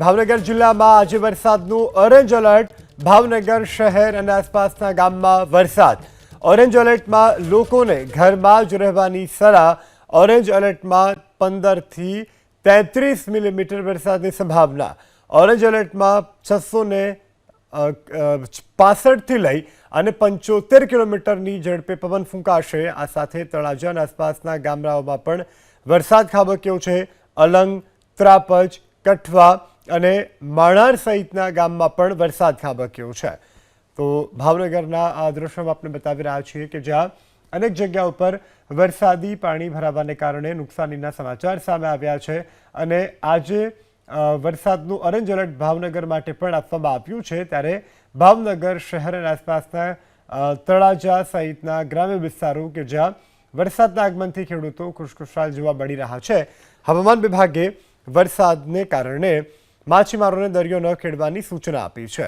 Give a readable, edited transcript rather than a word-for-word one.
ભાવનગર જિલ્લામાં આજે વરસાદનું ઓરેન્જ એલર્ટ। ભાવનગર શહેર અને આસપાસના ગામમાં વરસાદ। ઓરેન્જ એલર્ટમાં લોકોને ઘરમાં જ રહેવાની સલાહ। ઓરેન્જ એલર્ટમાં 15 થી 33 મિલીમીટર વરસાદની સંભાવના। ઓરેન્જ એલર્ટમાં 665 થી લઈ અને 75 કિલોમીટરની ઝડપે પવન ફૂંકાશે। આ સાથે તળાજા અને આસપાસના ગામડાઓમાં પણ વરસાદ ખાબક્યો છે। અલંગ, ત્રાપજ, કઠવા અને માણાર સહિતના ગામમાં પણ વરસાદ ખાબક્યો છે। તો ભાવનગરના આ દ્રશ્યો આપણે બતાવી રહ્યા છીએ કે જ્યાં અનેક જગ્યાઓ પર વરસાદી પાણી ભરાવાને કારણે નુકસાનીના સમાચાર સામે આવ્યા છે અને આજે વરસાદનું ઓરેન્જ એલર્ટ ભાવનગર માટે પણ આપવામાં આવ્યું છે। ત્યારે ભાવનગર શહેર અને આસપાસના તળાજા સહિતના ગ્રામ્ય વિસ્તારો કે જ્યાં વરસાદના આગમનથી ખેડૂતો ખુશખુશાલ જોવા મળી રહ્યા છે। હવામાન વિભાગે વરસાદને કારણે માછીમારોને દરિયો ન ખેડવાની સૂચના આપી છે।